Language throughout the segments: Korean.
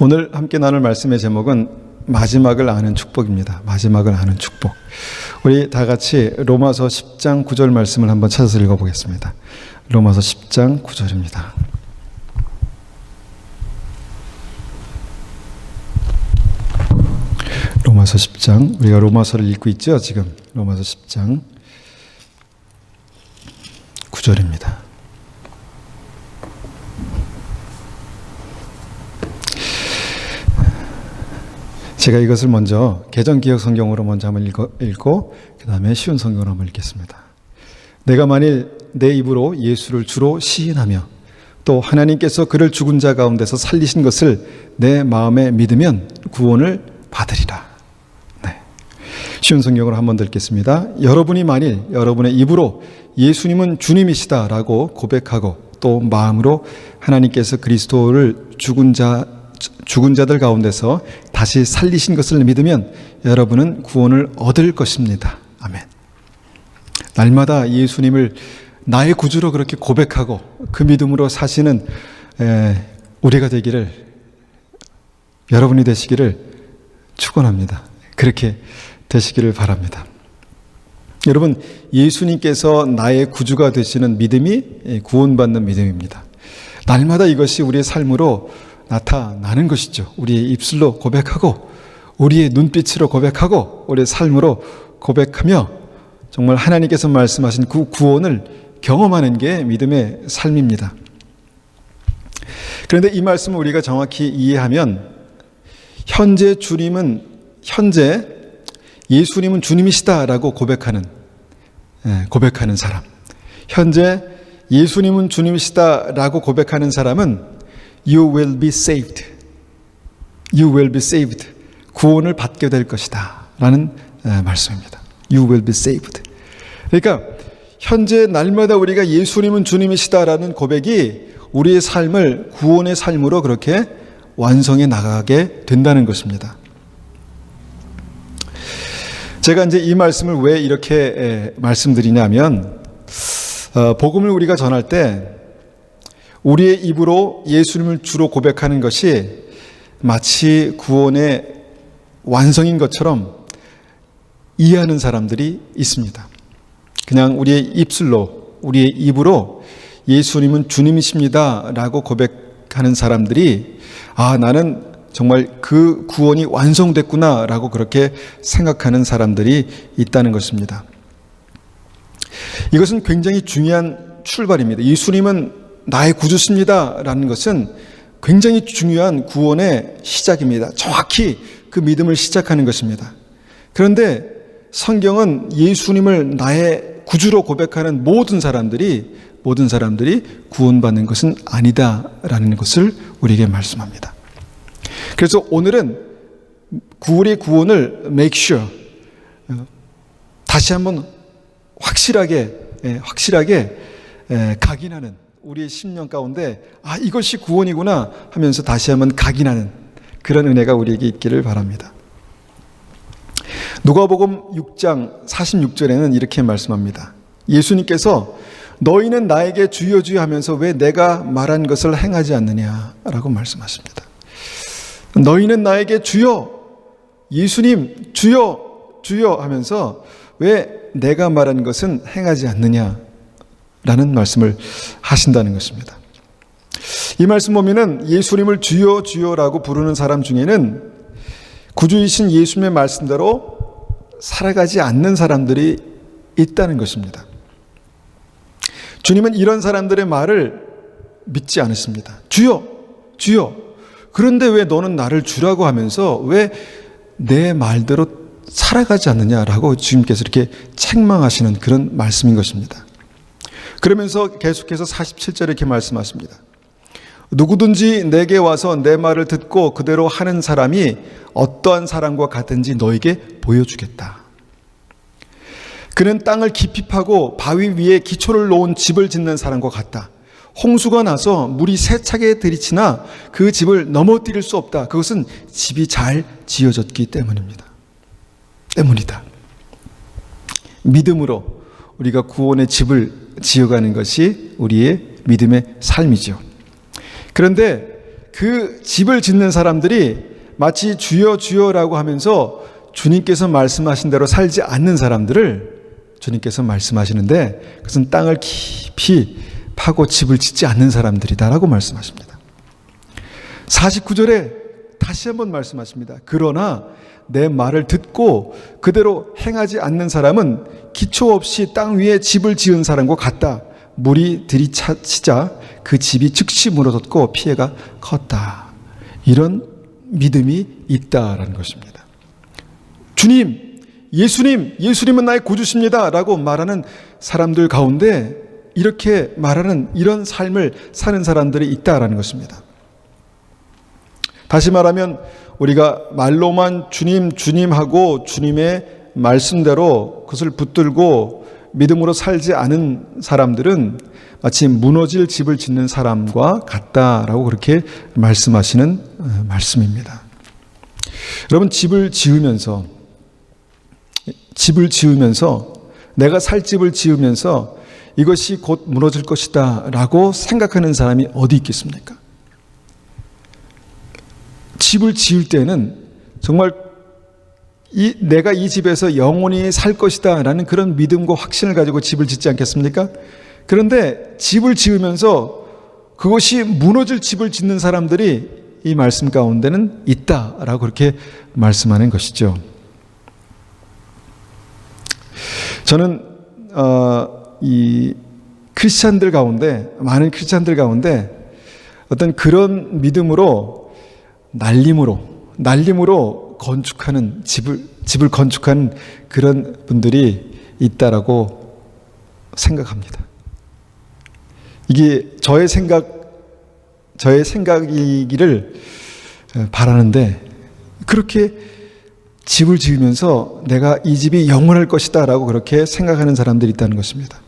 오늘 함께 나눌 말씀의 제목은 마지막을 아는 축복입니다. 마지막을 아는 축복. 우리 다 같이 로마서 10장 9절 말씀을 한번 찾아서 읽어보겠습니다. 로마서 10장 9절입니다. 로마서 10장, 우리가 로마서를 읽고 있죠, 지금. 로마서 10장 9절입니다. 제가 이것을 먼저 개정기억 성경으로 먼저 한번 읽고 그 다음에 쉬운 성경으로 한번 읽겠습니다. 내가 만일 내 입으로 예수를 주로 시인하며 또 하나님께서 그를 죽은 자 가운데서 살리신 것을 내 마음에 믿으면 구원을 받으리라. 네. 쉬운 성경으로 한번 더 읽겠습니다. 여러분이 만일 여러분의 입으로 예수님은 주님이시다라고 고백하고 또 마음으로 하나님께서 그리스도를 죽은 자들 가운데서 다시 살리신 것을 믿으면 여러분은 구원을 얻을 것입니다. 아멘. 날마다 예수님을 나의 구주로 그렇게 고백하고 그 믿음으로 사시는 우리가 되기를, 여러분이 되시기를 축원합니다. 그렇게 되시기를 바랍니다. 여러분, 예수님께서 나의 구주가 되시는 믿음이 구원받는 믿음입니다. 날마다 이것이 우리의 삶으로 나타나는 것이죠. 우리의 입술로 고백하고 우리의 눈빛으로 고백하고 우리의 삶으로 고백하며 정말 하나님께서 말씀하신 그 구원을 경험하는 게 믿음의 삶입니다. 그런데 이 말씀을 우리가 정확히 이해하면 현재 예수님은 주님이시다라고 고백하는 사람, 현재 예수님은 주님이시다라고 고백하는 사람은 You will be saved. You will be saved. 구원을 받게 될 것이다 라는 말씀입니다. You will be saved. 그러니까 현재 날마다 우리가 예수님은 주님이시다라는 고백이 우리의 삶을 구원의 삶으로 그렇게 완성해 나가게 된다는 것입니다. 제가 이제 이 말씀을 왜 이렇게 말씀드리냐면, 복음을 우리가 전할 때 우리의 입으로 예수님을 주로 고백하는 것이 마치 구원의 완성인 것처럼 이해하는 사람들이 있습니다. 그냥 우리의 입술로, 우리의 입으로 예수님은 주님이십니다 라고 고백하는 사람들이 나는 정말 그 구원이 완성됐구나 라고 그렇게 생각하는 사람들이 있다는 것입니다. 이것은 굉장히 중요한 출발입니다. 예수님은 나의 구주십니다 라는 것은 굉장히 중요한 구원의 시작입니다. 정확히 그 믿음을 시작하는 것입니다. 그런데 성경은 예수님을 나의 구주로 고백하는 모든 사람들이 구원받는 것은 아니다라는 것을 우리에게 말씀합니다. 그래서 오늘은 우리의 구원을 make sure, 다시 한번 확실하게 각인하는, 우리의 심령 가운데 이것이 구원이구나 하면서 다시 한번 각인하는 그런 은혜가 우리에게 있기를 바랍니다. 누가복음 6장 46절에는 이렇게 말씀합니다. 예수님께서 너희는 나에게 주여 주여 하면서 왜 내가 말한 것을 행하지 않느냐라고 말씀하십니다. 너희는 나에게 주여, 예수님 주여 주여 하면서 왜 내가 말한 것은 행하지 않느냐 라는 말씀을 하신다는 것입니다. 이 말씀 보면은 예수님을 주여 주여라고 부르는 사람 중에는 구주이신 예수님의 말씀대로 살아가지 않는 사람들이 있다는 것입니다. 주님은 이런 사람들의 말을 믿지 않으십니다. 주여 주여, 그런데 왜 너는 나를 주라고 하면서 왜 내 말대로 살아가지 않느냐라고 주님께서 이렇게 책망하시는 그런 말씀인 것입니다. 그러면서 계속해서 47절에 이렇게 말씀하십니다. 누구든지 내게 와서 내 말을 듣고 그대로 하는 사람이 어떠한 사람과 같은지 너에게 보여주겠다. 그는 땅을 깊이 파고 바위 위에 기초를 놓은 집을 짓는 사람과 같다. 홍수가 나서 물이 세차게 들이치나 그 집을 넘어뜨릴 수 없다. 그것은 집이 잘 지어졌기 때문이다. 믿음으로 우리가 구원의 집을 지어가는 것이 우리의 믿음의 삶이죠. 그런데 그 집을 짓는 사람들이 마치 주여 주여라고 하면서 주님께서 말씀하신 대로 살지 않는 사람들을 주님께서 말씀하시는데, 그것은 땅을 깊이 파고 집을 짓지 않는 사람들이다라고 말씀하십니다. 49절에 다시 한번 말씀하십니다. 그러나 내 말을 듣고 그대로 행하지 않는 사람은 기초 없이 땅 위에 집을 지은 사람과 같다. 물이 들이차치자 그 집이 즉시 무너졌고 피해가 컸다. 이런 믿음이 있다라는 것입니다. 주님, 예수님은 나의 구주십니다 라고 말하는 사람들 가운데 이렇게 말하는 이런 삶을 사는 사람들이 있다라는 것입니다. 다시 말하면 우리가 말로만 주님 하고 주님의 말씀대로 그것을 붙들고 믿음으로 살지 않은 사람들은 마치 무너질 집을 짓는 사람과 같다라고 그렇게 말씀하시는 말씀입니다. 여러분, 집을 지으면서 내가 살 집을 지으면서 이것이 곧 무너질 것이다 라고 생각하는 사람이 어디 있겠습니까? 집을 지을 때는 정말 내가 이 집에서 영원히 살 것이다 라는 그런 믿음과 확신을 가지고 집을 짓지 않겠습니까? 그런데 집을 지으면서 그것이 무너질 집을 짓는 사람들이 이 말씀 가운데는 있다라고 그렇게 말씀하는 것이죠. 저는 이 크리스찬들 가운데, 많은 크리스찬들 가운데 어떤 그런 믿음으로 날림으로 건축하는 집을 건축하는 그런 분들이 있다라고 생각합니다. 이게 저의 생각이기를 바라는데, 그렇게 집을 지으면서 내가 이 집이 영원할 것이다 라고 그렇게 생각하는 사람들이 있다는 것입니다.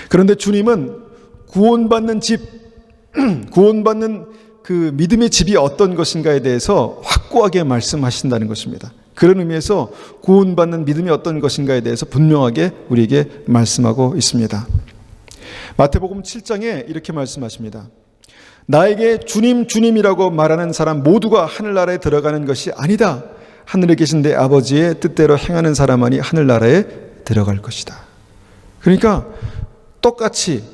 그런데 주님은 구원받는 그 믿음의 집이 어떤 것인가에 대해서 확고하게 말씀하신다는 것입니다. 그런 의미에서 구원받는 믿음이 어떤 것인가에 대해서 분명하게 우리에게 말씀하고 있습니다. 마태복음 7장에 이렇게 말씀하십니다. 나에게 주님이라고 말하는 사람 모두가 하늘나라에 들어가는 것이 아니다. 하늘에 계신 내 아버지의 뜻대로 행하는 사람만이 하늘나라에 들어갈 것이다. 그러니까 똑같이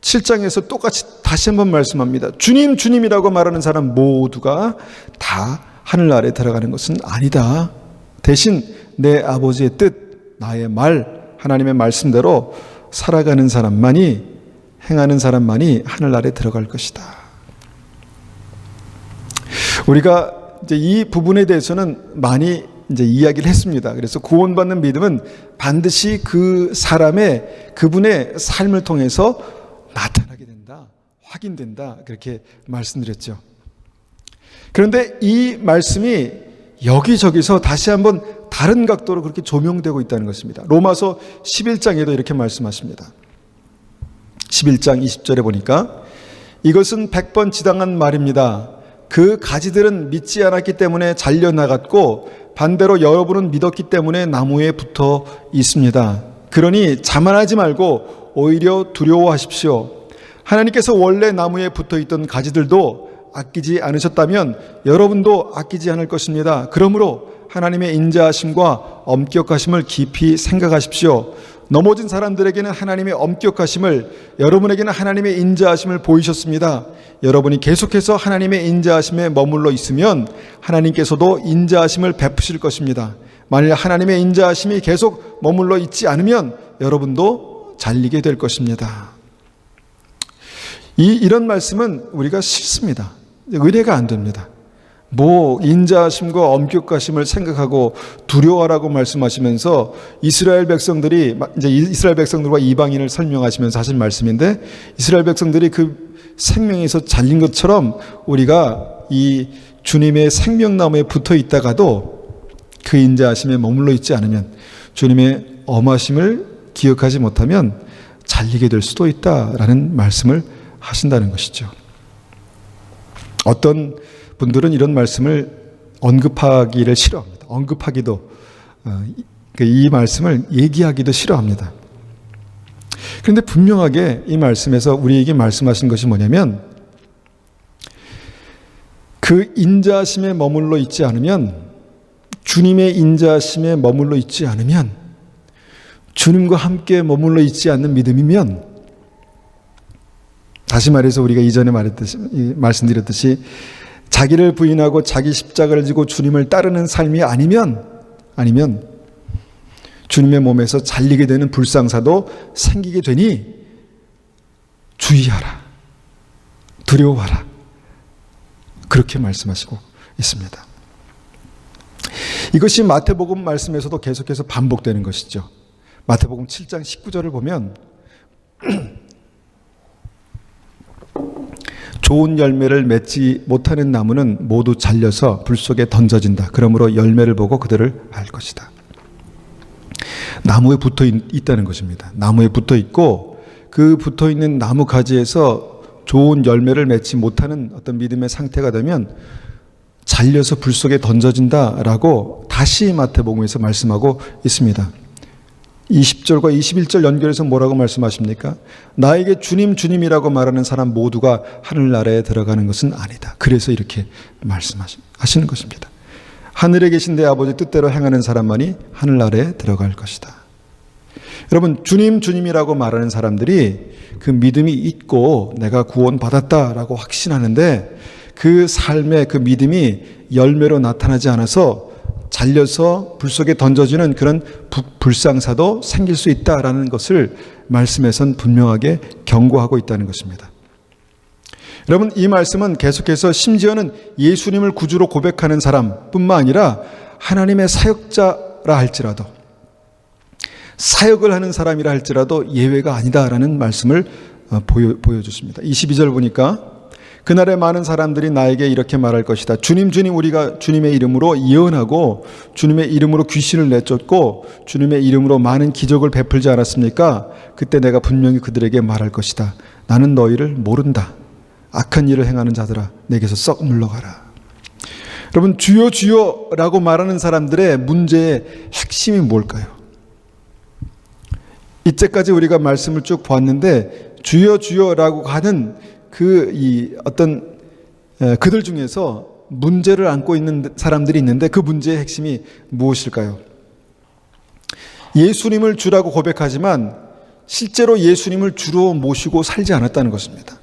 7장에서 똑같이 다시 한번 말씀합니다. 주님이라고 말하는 사람 모두가 다 하늘나라에 들어가는 것은 아니다. 대신 내 아버지의 뜻, 나의 말, 하나님의 말씀대로 살아가는 사람만이, 행하는 사람만이 하늘나라에 들어갈 것이다. 우리가 이제 이 부분에 대해서는 많이 이제 이야기를 했습니다. 그래서 구원받는 믿음은 반드시 그분의 삶을 통해서 나타나게 된다, 확인된다, 그렇게 말씀드렸죠. 그런데 이 말씀이 여기저기서 다시 한번 다른 각도로 그렇게 조명되고 있다는 것입니다. 로마서 11장에도 이렇게 말씀하십니다. 11장 20절에 보니까 이것은 100번 지당한 말입니다. 그 가지들은 믿지 않았기 때문에 잘려나갔고 반대로 여러분은 믿었기 때문에 나무에 붙어 있습니다. 그러니 자만하지 말고 오히려 두려워하십시오. 하나님께서 원래 나무에 붙어 있던 가지들도 아끼지 않으셨다면 여러분도 아끼지 않을 것입니다. 그러므로 하나님의 인자하심과 엄격하심을 깊이 생각하십시오. 넘어진 사람들에게는 하나님의 엄격하심을, 여러분에게는 하나님의 인자하심을 보이셨습니다. 여러분이 계속해서 하나님의 인자하심에 머물러 있으면 하나님께서도 인자하심을 베푸실 것입니다. 만일 하나님의 인자하심이 계속 머물러 있지 않으면 여러분도 잘리게 될 것입니다. 이런 말씀은 우리가 싫습니다. 의뢰가 안 됩니다. 인자하심과 엄격하심을 생각하고 두려워하라고 말씀하시면서 이스라엘 백성들과 이방인을 설명하시면서 하신 말씀인데, 이스라엘 백성들이 그 생명에서 잘린 것처럼 우리가 이 주님의 생명나무에 붙어 있다가도 그 인자하심에 머물러 있지 않으면, 주님의 엄하심을 기억하지 못하면 잘리게 될 수도 있다라는 말씀을 하신다는 것이죠. 어떤 분들은 이런 말씀을 언급하기를 싫어합니다. 이 말씀을 얘기하기도 싫어합니다. 그런데 분명하게 이 말씀에서 우리에게 말씀하신 것이 뭐냐면, 그 인자하심에 머물러 있지 않으면, 주님의 인자하심에 머물러 있지 않으면, 주님과 함께 머물러 있지 않는 믿음이면, 다시 말해서 우리가 이전에 말씀드렸듯이 자기를 부인하고 자기 십자가를 지고 주님을 따르는 삶이 아니면 주님의 몸에서 잘리게 되는 불상사도 생기게 되니 주의하라, 두려워하라, 그렇게 말씀하시고 있습니다. 이것이 마태복음 말씀에서도 계속해서 반복되는 것이죠. 마태복음 7장 19절을 보면 좋은 열매를 맺지 못하는 나무는 모두 잘려서 불 속에 던져진다. 그러므로 열매를 보고 그들을 알 것이다. 나무에 붙어 있다는 것입니다. 나무에 붙어 있고 그 붙어 있는 나무 가지에서 좋은 열매를 맺지 못하는 어떤 믿음의 상태가 되면 잘려서 불 속에 던져진다라고 다시 마태복음에서 말씀하고 있습니다. 20절과 21절 연결해서 뭐라고 말씀하십니까? 나에게 주님 주님이라고 말하는 사람 모두가 하늘나라에 들어가는 것은 아니다. 그래서 이렇게 말씀하시는 것입니다. 하늘에 계신 내 아버지 뜻대로 행하는 사람만이 하늘나라에 들어갈 것이다. 여러분, 주님 주님이라고 말하는 사람들이 그 믿음이 있고 내가 구원받았다라고 확신하는데 그 삶의 그 믿음이 열매로 나타나지 않아서 잘려서 불 속에 던져지는 그런 불상사도 생길 수 있다라는 것을 말씀에선 분명하게 경고하고 있다는 것입니다. 여러분, 이 말씀은 계속해서 심지어는 예수님을 구주로 고백하는 사람뿐만 아니라 하나님의 사역자라 할지라도, 사역을 하는 사람이라 할지라도 예외가 아니다라는 말씀을 보여주십니다. 22절 보니까 그날에 많은 사람들이 나에게 이렇게 말할 것이다. 주님 주님, 우리가 주님의 이름으로 예언하고 주님의 이름으로 귀신을 내쫓고 주님의 이름으로 많은 기적을 베풀지 않았습니까? 그때 내가 분명히 그들에게 말할 것이다. 나는 너희를 모른다. 악한 일을 행하는 자들아, 내게서 썩 물러가라. 여러분, 주여 주여라고 말하는 사람들의 문제의 핵심이 뭘까요? 이때까지 우리가 말씀을 쭉 보았는데 주여 주여라고 하는 그들 중에서 문제를 안고 있는 사람들이 있는데 그 문제의 핵심이 무엇일까요? 예수님을 주라고 고백하지만 실제로 예수님을 주로 모시고 살지 않았다는 것입니다.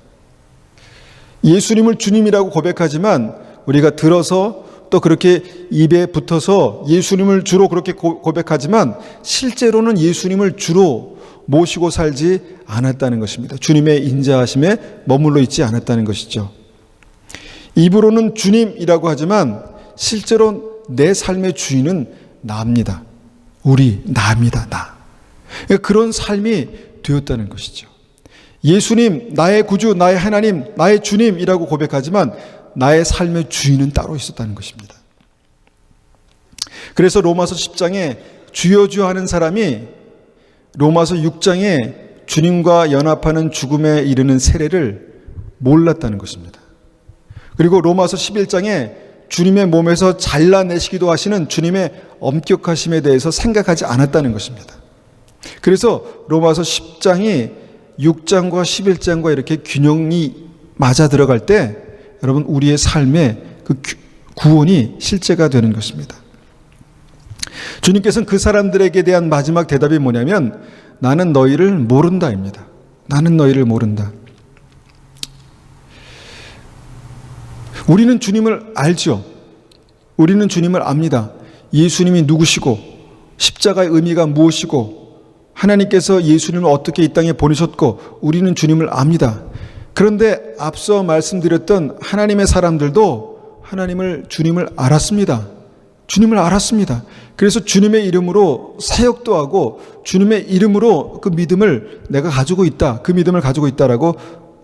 예수님을 주님이라고 고백하지만 우리가 들어서 또 그렇게 입에 붙어서 예수님을 주로 그렇게 고백하지만 실제로는 예수님을 주로 모시고 살지 않았다는 것입니다. 주님의 인자하심에 머물러 있지 않았다는 것이죠. 입으로는 주님이라고 하지만 실제로 내 삶의 주인은 나입니다. 나입니다. 나. 그런 삶이 되었다는 것이죠. 예수님, 나의 구주, 나의 하나님, 나의 주님이라고 고백하지만 나의 삶의 주인은 따로 있었다는 것입니다. 그래서 로마서 10장에 주여 주여 하는 사람이 로마서 6장에 주님과 연합하는 죽음에 이르는 세례를 몰랐다는 것입니다. 그리고 로마서 11장에 주님의 몸에서 잘라내시기도 하시는 주님의 엄격하심에 대해서 생각하지 않았다는 것입니다. 그래서 로마서 10장이 6장과 11장과 이렇게 균형이 맞아 들어갈 때 여러분, 우리의 삶에 그 구원이 실제가 되는 것입니다. 주님께서는 그 사람들에게 대한 마지막 대답이 뭐냐면 나는 너희를 모른다입니다. 나는 너희를 모른다. 우리는 주님을 알죠. 우리는 주님을 압니다. 예수님이 누구시고 십자가의 의미가 무엇이고 하나님께서 예수님을 어떻게 이 땅에 보내셨고 우리는 주님을 압니다. 그런데 앞서 말씀드렸던 하나님의 사람들도 주님을 알았습니다. 주님을 알았습니다. 그래서 주님의 이름으로 사역도 하고 주님의 이름으로 그 믿음을 내가 가지고 있다. 그 믿음을 가지고 있다라고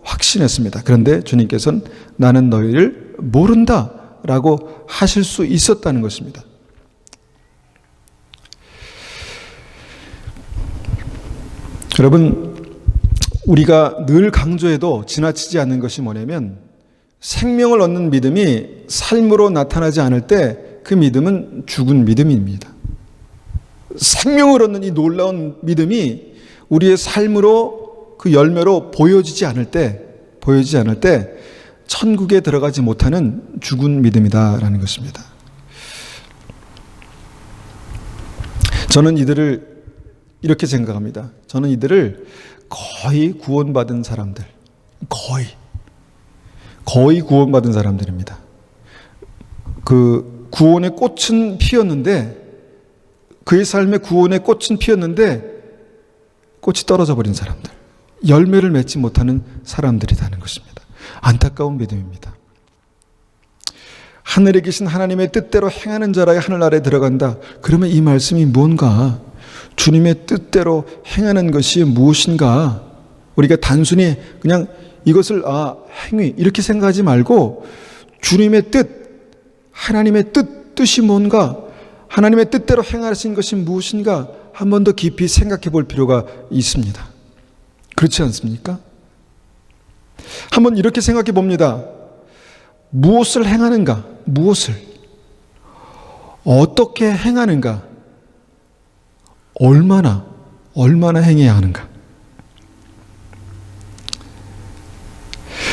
확신했습니다. 그런데 주님께서는 나는 너희를 모른다라고 하실 수 있었다는 것입니다. 여러분, 우리가 늘 강조해도 지나치지 않는 것이 뭐냐면 생명을 얻는 믿음이 삶으로 나타나지 않을 때 그 믿음은 죽은 믿음입니다. 생명을 얻는 이 놀라운 믿음이 우리의 삶으로 그 열매로 보여지지 않을 때 천국에 들어가지 못하는 죽은 믿음이다라는 것입니다. 저는 이들을 이렇게 생각합니다. 저는 이들을 거의 구원받은 사람들, 거의 구원받은 사람들입니다. 그 구원의 꽃은 피었는데, 그의 삶에 구원의 꽃은 피었는데 꽃이 떨어져 버린 사람들, 열매를 맺지 못하는 사람들이라는 것입니다. 안타까운 믿음입니다. 하늘에 계신 하나님의 뜻대로 행하는 자라야 하늘나라에 들어간다. 그러면 이 말씀이 뭔가, 주님의 뜻대로 행하는 것이 무엇인가, 우리가 단순히 그냥 이것을 행위 이렇게 생각하지 말고 주님의 뜻, 하나님의 뜻이 뭔가, 하나님의 뜻대로 행하신 것이 무엇인가 한 번 더 깊이 생각해 볼 필요가 있습니다. 그렇지 않습니까? 한번 이렇게 생각해 봅니다. 무엇을 행하는가? 무엇을 어떻게 행하는가? 얼마나 행해야 하는가?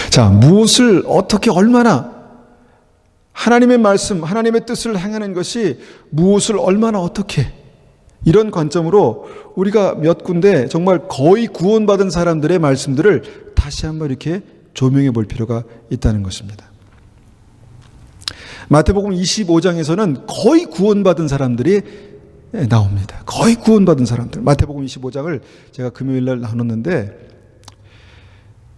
자, 무엇을 어떻게 얼마나, 하나님의 말씀, 하나님의 뜻을 행하는 것이 무엇을 얼마나 어떻게, 이런 관점으로 우리가 몇 군데 정말 거의 구원받은 사람들의 말씀들을 다시 한번 이렇게 조명해 볼 필요가 있다는 것입니다. 마태복음 25장에서는 거의 구원받은 사람들이 나옵니다. 거의 구원받은 사람들. 마태복음 25장을 제가 금요일 날 나눴는데,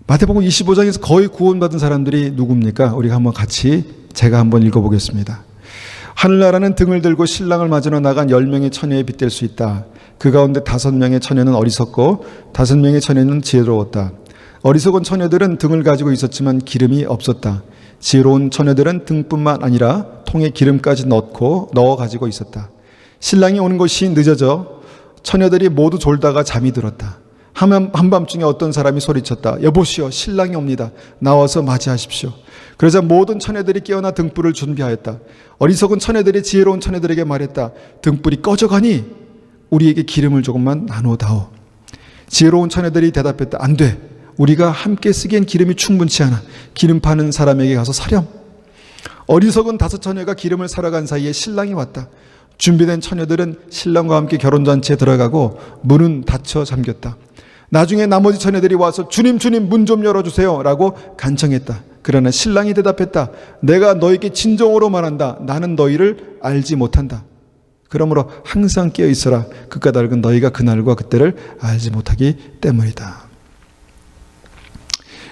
마태복음 25장에서 거의 구원받은 사람들이 누굽니까? 우리가 한번 같이 제가 한번 읽어보겠습니다. 하늘나라는 등을 들고 신랑을 맞으러 나간 10명의 처녀에 빗댈 수 있다. 그 가운데 5명의 처녀는 어리석고 5명의 처녀는 지혜로웠다. 어리석은 처녀들은 등을 가지고 있었지만 기름이 없었다. 지혜로운 처녀들은 등뿐만 아니라 통에 기름까지 넣어 가지고 있었다. 신랑이 오는 것이 늦어져 처녀들이 모두 졸다가 잠이 들었다. 한밤중에 어떤 사람이 소리쳤다. 여보시오, 신랑이 옵니다. 나와서 맞이하십시오. 그러자 모든 처녀들이 깨어나 등불을 준비하였다. 어리석은 처녀들이 지혜로운 처녀들에게 말했다. 등불이 꺼져가니 우리에게 기름을 조금만 나누어다오. 지혜로운 처녀들이 대답했다. 안 돼. 우리가 함께 쓰기엔 기름이 충분치 않아. 기름 파는 사람에게 가서 사렴. 어리석은 5처녀가 기름을 사러 간 사이에 신랑이 왔다. 준비된 처녀들은 신랑과 함께 결혼잔치에 들어가고 문은 닫혀 잠겼다. 나중에 나머지 처녀들이 와서 주님 문 좀 열어주세요 라고 간청했다. 그러나 신랑이 대답했다. 내가 너에게 진정으로 말한다. 나는 너희를 알지 못한다. 그러므로 항상 깨어 있어라. 그 까닭은 너희가 그날과 그때를 알지 못하기 때문이다.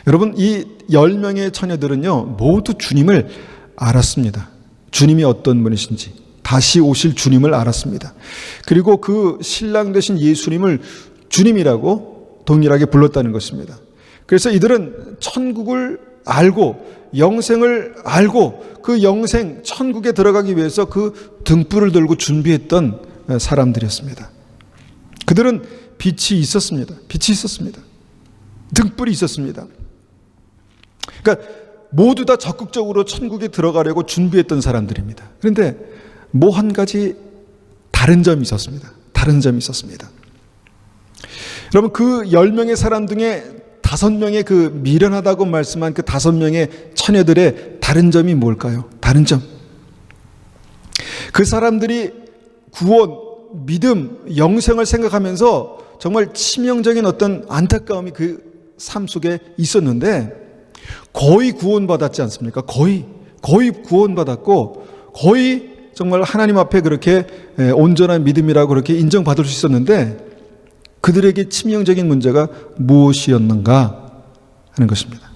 여러분, 이 10명의 처녀들은요 모두 주님을 알았습니다. 주님이 어떤 분이신지, 다시 오실 주님을 알았습니다. 그리고 그 신랑 되신 예수님을 주님이라고 동일하게 불렀다는 것입니다. 그래서 이들은 천국을 알고 영생을 알고 그 영생 천국에 들어가기 위해서 그 등불을 들고 준비했던 사람들이었습니다. 그들은 빛이 있었습니다. 등불이 있었습니다. 그러니까 모두 다 적극적으로 천국에 들어가려고 준비했던 사람들입니다. 그런데 뭐 한 가지 다른 점이 있었습니다. 여러분, 그 10명의 사람 중에 5명의 그 미련하다고 말씀한 그 5명의 처녀들의 다른 점이 뭘까요? 다른 점. 그 사람들이 구원, 믿음, 영생을 생각하면서 정말 치명적인 어떤 안타까움이 그 삶 속에 있었는데 거의 구원받았지 않습니까? 거의 구원받았고 거의 정말 하나님 앞에 그렇게 온전한 믿음이라고 그렇게 인정받을 수 있었는데 그들에게 치명적인 문제가 무엇이었는가 하는 것입니다.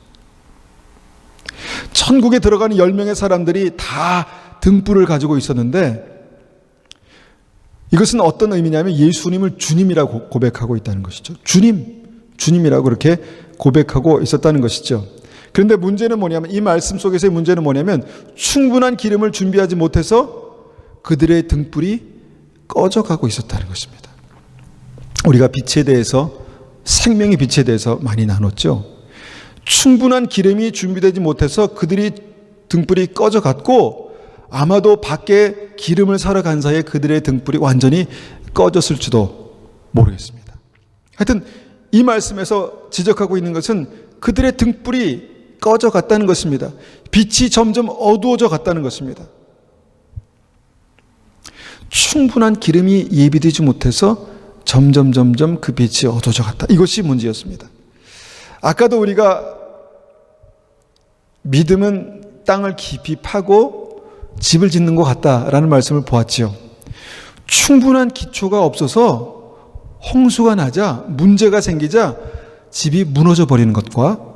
천국에 들어가는 10명의 사람들이 다 등불을 가지고 있었는데 이것은 어떤 의미냐면 예수님을 주님이라고 고백하고 있다는 것이죠. 주님이라고 그렇게 고백하고 있었다는 것이죠. 그런데 문제는 뭐냐면, 이 말씀 속에서의 문제는 뭐냐면 충분한 기름을 준비하지 못해서 그들의 등불이 꺼져가고 있었다는 것입니다. 우리가 빛에 대해서, 생명의 빛에 대해서 많이 나눴죠. 충분한 기름이 준비되지 못해서 그들이 등불이 꺼져갔고 아마도 밖에 기름을 사러 간 사이에 그들의 등불이 완전히 꺼졌을지도 모르겠습니다. 하여튼 이 말씀에서 지적하고 있는 것은 그들의 등불이 꺼져 갔다는 것입니다. 빛이 점점 어두워져 갔다는 것입니다. 충분한 기름이 예비되지 못해서 점점 그 빛이 어두워져 갔다. 이것이 문제였습니다. 아까도 우리가 믿음은 땅을 깊이 파고 집을 짓는 것 같다라는 말씀을 보았지요. 충분한 기초가 없어서 홍수가 나자, 문제가 생기자 집이 무너져 버리는 것과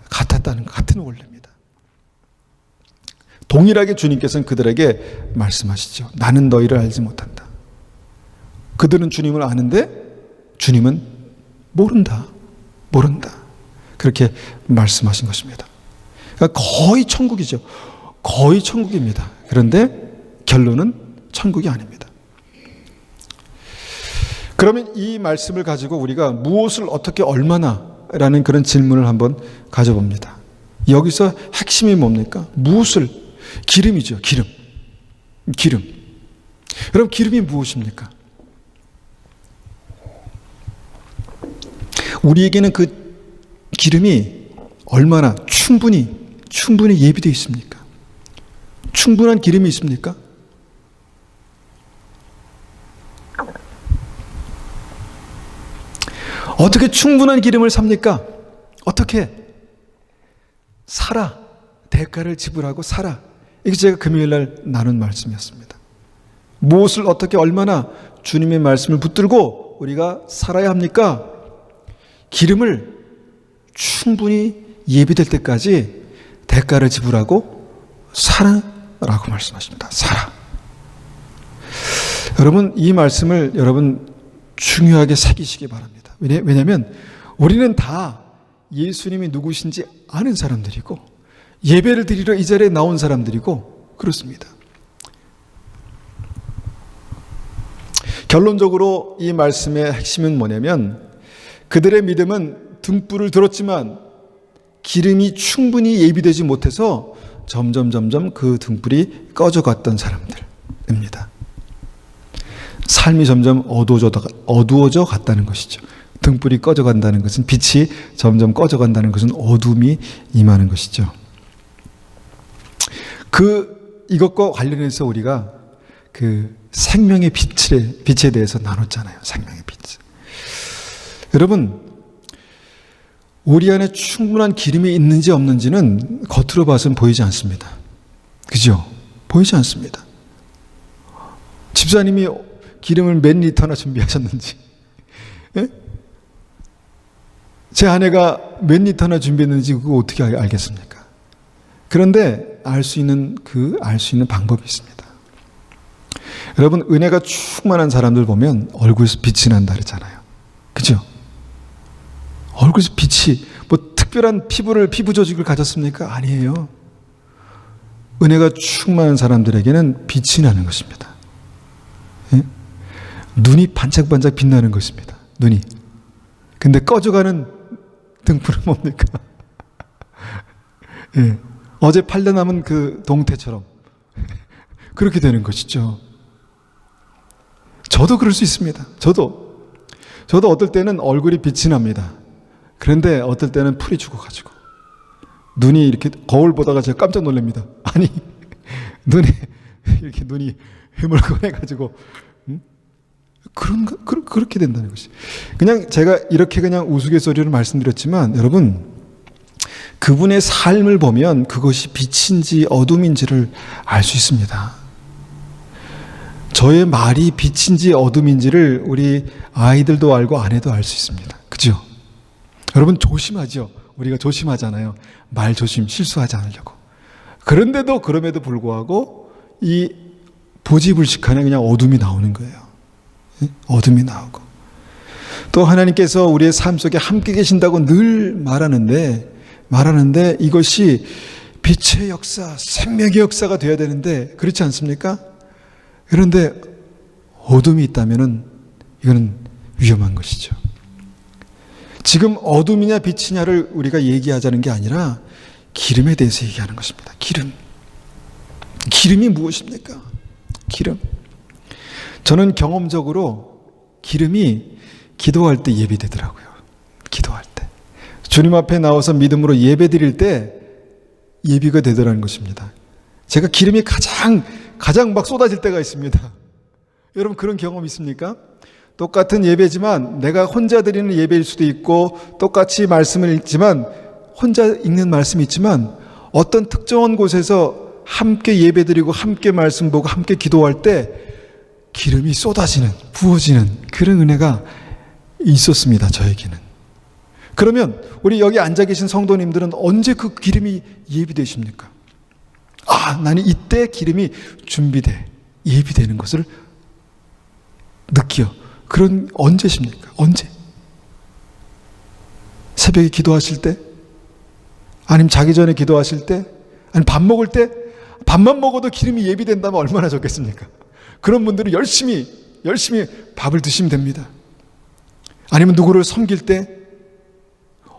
같은 원리입니다. 동일하게 주님께서는 그들에게 말씀하시죠. 나는 너희를 알지 못한다. 그들은 주님을 아는데 주님은 모른다. 그렇게 말씀하신 것입니다. 그러니까 거의 천국이죠. 거의 천국입니다. 그런데 결론은 천국이 아닙니다. 그러면 이 말씀을 가지고 우리가 무엇을 어떻게 얼마나 라는 그런 질문을 한번 가져봅니다. 여기서 핵심이 뭡니까? 무엇을? 기름이죠. 기름. 여러분, 기름이 무엇입니까? 우리에게는 그 기름이 얼마나 충분히 예비되어 있습니까? 충분한 기름이 있습니까? 어떻게 충분한 기름을 삽니까? 어떻게? 살아. 대가를 지불하고 살아. 이게 제가 금요일날 나눈 말씀이었습니다. 무엇을 어떻게 얼마나 주님의 말씀을 붙들고 우리가 살아야 합니까? 기름을 충분히 예비될 때까지 대가를 지불하고 살아라고 말씀하십니다. 살아. 여러분, 이 말씀을 여러분 중요하게 새기시기 바랍니다. 왜냐하면 우리는 다 예수님이 누구신지 아는 사람들이고 예배를 드리러 이 자리에 나온 사람들이고 그렇습니다. 결론적으로 이 말씀의 핵심은 뭐냐면 그들의 믿음은 등불을 들었지만 기름이 충분히 예비되지 못해서 점점 그 등불이 꺼져갔던 사람들입니다. 삶이 점점 어두워져 갔다는 것이죠. 등불이 꺼져간다는 것은 빛이 점점 꺼져간다는 것은 어둠이 임하는 것이죠. 이것과 관련해서 우리가 그 생명의 빛에 대해서 나눴잖아요. 생명의 빛. 여러분, 우리 안에 충분한 기름이 있는지 없는지는 겉으로 봐서는 보이지 않습니다. 그죠? 보이지 않습니다. 집사님이 기름을 몇 리터나 준비하셨는지, 예? 제 아내가 몇 리터나 준비했는지 그거 어떻게 알겠습니까? 그런데 알 수 있는 방법이 있습니다. 여러분, 은혜가 충만한 사람들 보면 얼굴에서 빛이 난다 그러잖아요. 그죠? 얼굴에서 빛이, 특별한 피부 조직을 가졌습니까? 아니에요. 은혜가 충만한 사람들에게는 빛이 나는 것입니다. 예? 눈이 반짝반짝 빛나는 것입니다. 눈이. 근데 꺼져가는 등불은 뭡니까? 예. 어제 팔려 남은 그 동태처럼 그렇게 되는 것이죠. 저도 그럴 수 있습니다. 저도 어떨 때는 얼굴이 빛이 납니다. 그런데 어떨 때는 풀이 죽어가지고 눈이 이렇게 거울 보다가 제가 깜짝 놀랍니다. 아니, 눈이 흐물거려가지고 그렇게 된다는 것이. 그냥 제가 이렇게 그냥 우스갯소리로 말씀드렸지만 여러분, 그분의 삶을 보면 그것이 빛인지 어둠인지를 알 수 있습니다. 저의 말이 빛인지 어둠인지를 우리 아이들도 알고 아내도 알 수 있습니다. 그죠? 여러분, 조심하죠. 우리가 조심하잖아요. 말 조심, 실수하지 않으려고. 그럼에도 불구하고 이 보지불식하는 그냥 어둠이 나오는 거예요. 어둠이 나오고. 또 하나님께서 우리의 삶 속에 함께 계신다고 늘 말하는데 이것이 빛의 역사, 생명의 역사가 되어야 되는데 그렇지 않습니까? 그런데 어둠이 있다면은 이거는 위험한 것이죠. 지금 어둠이냐 빛이냐를 우리가 얘기하자는 게 아니라 기름에 대해서 얘기하는 것입니다. 기름이 무엇입니까? 기름. 저는 경험적으로 기름이 기도할 때 예비되더라고요. 기도할 때. 주님 앞에 나와서 믿음으로 예배 드릴 때 예비가 되더라는 것입니다. 제가 기름이 가장 막 쏟아질 때가 있습니다. 여러분 그런 경험 있습니까? 똑같은 예배지만 내가 혼자 드리는 예배일 수도 있고 똑같이 말씀을 읽지만 혼자 읽는 말씀이 있지만 어떤 특정한 곳에서 함께 예배드리고 함께 말씀 보고 함께 기도할 때 기름이 쏟아지는 부어지는 그런 은혜가 있었습니다. 저에게는. 그러면 우리 여기 앉아 계신 성도님들은 언제 그 기름이 예비되십니까? 나는 이때 기름이 준비돼 예비되는 것을 느껴. 그런 언제십니까? 언제? 새벽에 기도하실 때? 아니면 자기 전에 기도하실 때? 아니면 밥 먹을 때? 밥만 먹어도 기름이 예비된다면 얼마나 좋겠습니까? 그런 분들은 열심히 밥을 드시면 됩니다. 아니면 누구를 섬길 때?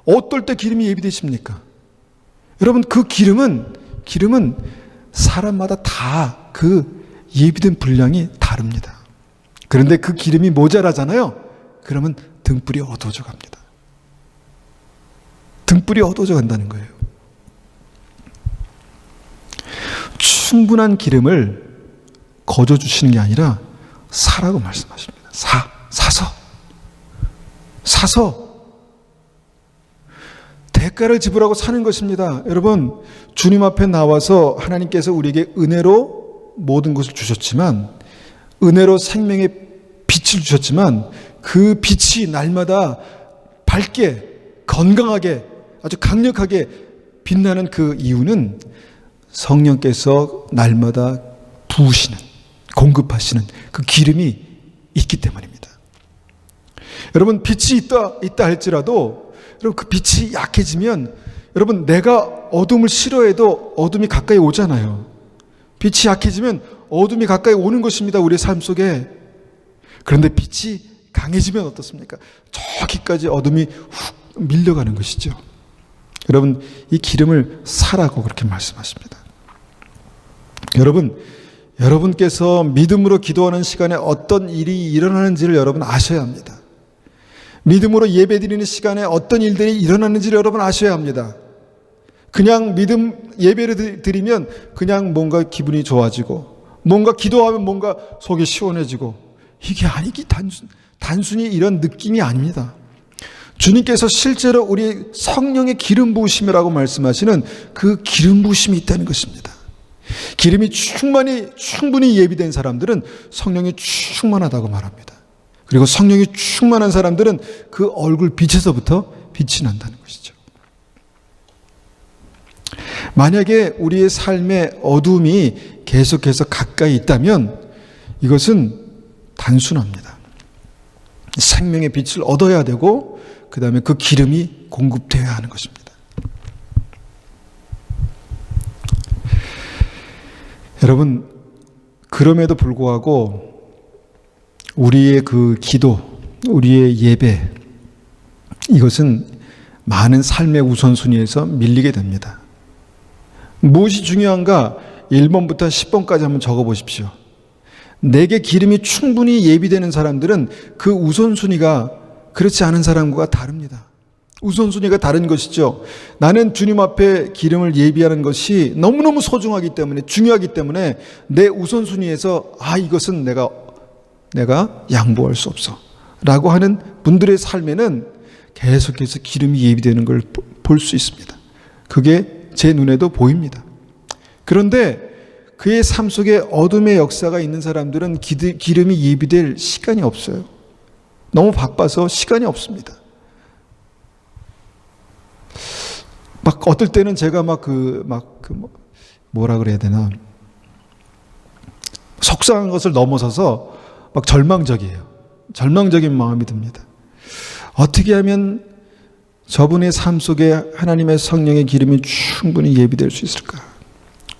어떨 때 기름이 예비되십니까? 여러분 그 기름은 사람마다 다 그 예비된 분량이 다릅니다. 그런데 그 기름이 모자라잖아요. 그러면 등불이 어두워져 갑니다. 등불이 어두워져 간다는 거예요. 충분한 기름을 거저 주시는 게 아니라 사라고 말씀하십니다. 사서 대가를 지불하고 사는 것입니다. 여러분 주님 앞에 나와서 하나님께서 우리에게 은혜로 모든 것을 주셨지만 은혜로 생명의 빛을 주셨지만 그 빛이 날마다 밝게 건강하게 아주 강력하게 빛나는 그 이유는 성령께서 날마다 부으시는 공급하시는 그 기름이 있기 때문입니다. 여러분 빛이 있다 할지라도 여러분 그 빛이 약해지면 여러분 내가 어둠을 싫어해도 어둠이 가까이 오잖아요. 빛이 약해지면 어둠이 가까이 오는 것입니다. 우리의 삶 속에. 그런데 빛이 강해지면 어떻습니까? 저기까지 어둠이 훅 밀려가는 것이죠. 여러분 이 기름을 사라고 그렇게 말씀하십니다. 여러분께서 믿음으로 기도하는 시간에 어떤 일이 일어나는지를 여러분 아셔야 합니다. 믿음으로 예배드리는 시간에 어떤 일들이 일어나는지를 여러분 아셔야 합니다. 그냥 믿음 예배를 드리면 그냥 뭔가 기분이 좋아지고 뭔가 기도하면 뭔가 속이 시원해지고 이게 단순히 이런 느낌이 아닙니다. 주님께서 실제로 우리 성령의 기름 부으심이라고 말씀하시는 그 기름 부으심이 있다는 것입니다. 기름이 충분히 예비된 사람들은 성령이 충만하다고 말합니다. 그리고 성령이 충만한 사람들은 그 얼굴 빛에서부터 빛이 난다는 것이죠. 만약에 우리의 삶에 어둠이 계속해서 가까이 있다면 이것은 단순합니다. 생명의 빛을 얻어야 되고 그 다음에 그 기름이 공급되어야 하는 것입니다. 여러분 그럼에도 불구하고 우리의 그 기도, 우리의 예배 이것은 많은 삶의 우선순위에서 밀리게 됩니다. 무엇이 중요한가? 1번부터 10번까지 한번 적어보십시오. 내게 기름이 충분히 예비되는 사람들은 그 우선순위가 그렇지 않은 사람과 다릅니다. 우선순위가 다른 것이죠. 나는 주님 앞에 기름을 예비하는 것이 너무너무 소중하기 때문에 중요하기 때문에 내 우선순위에서 이것은 내가 양보할 수 없어 라고 하는 분들의 삶에는 계속해서 기름이 예비되는 걸 볼 수 있습니다. 그게 제 눈에도 보입니다. 그런데 그의 삶 속에 어둠의 역사가 있는 사람들은 기름이 예비될 시간이 없어요. 너무 바빠서 시간이 없습니다. 막 어떨 때는 제가 뭐라 그래야 되나 속상한 것을 넘어서서 막 절망적이에요. 절망적인 마음이 듭니다. 어떻게 하면 저분의 삶 속에 하나님의 성령의 기름이 충분히 예비될 수 있을까?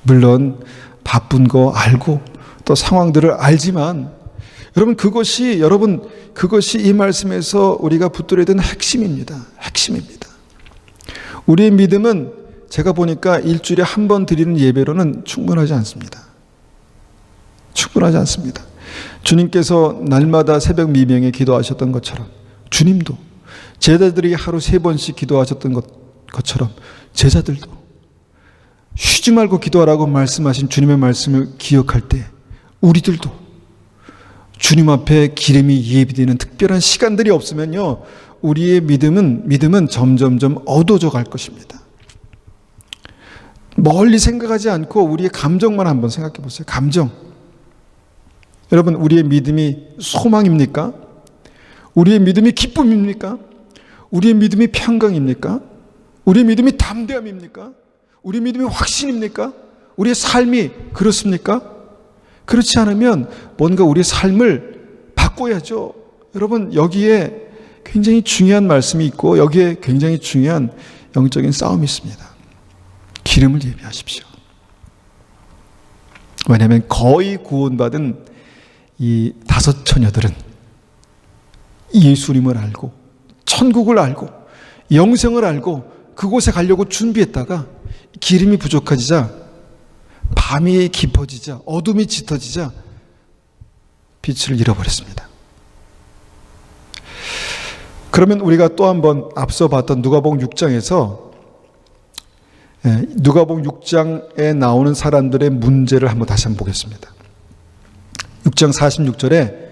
물론 바쁜 거 알고 또 상황들을 알지만 여러분 그것이 이 말씀에서 우리가 붙들어야 되는 핵심입니다. 핵심입니다. 우리의 믿음은 제가 보니까 일주일에 한 번 드리는 예배로는 충분하지 않습니다. 충분하지 않습니다. 주님께서 날마다 새벽 미명에 기도하셨던 것처럼 주님도 제자들이 하루 3번씩 기도하셨던 것처럼 제자들도 쉬지 말고 기도하라고 말씀하신 주님의 말씀을 기억할 때 우리들도 주님 앞에 기름이 예비되는 특별한 시간들이 없으면요, 우리의 믿음은 점점점 어두워져 갈 것입니다. 멀리 생각하지 않고 우리의 감정만 한번 생각해 보세요. 감정. 여러분, 우리의 믿음이 소망입니까? 우리의 믿음이 기쁨입니까? 우리의 믿음이 평강입니까? 우리의 믿음이 담대함입니까? 우리의 믿음이 확신입니까? 우리의 삶이 그렇습니까? 그렇지 않으면 뭔가 우리의 삶을 바꿔야죠. 여러분, 여기에 굉장히 중요한 말씀이 있고 여기에 굉장히 중요한 영적인 싸움이 있습니다. 기름을 예비하십시오. 왜냐하면 거의 구원받은 이 5 처녀들은 예수님을 알고 천국을 알고 영생을 알고 그곳에 가려고 준비했다가 기름이 부족해지자, 밤이 깊어지자, 어둠이 짙어지자 빛을 잃어버렸습니다. 그러면 우리가 또 한번 앞서 봤던 누가복음 6장에서 누가복음 6장에 나오는 사람들의 문제를 한번 다시 한번 보겠습니다. 6장 46절에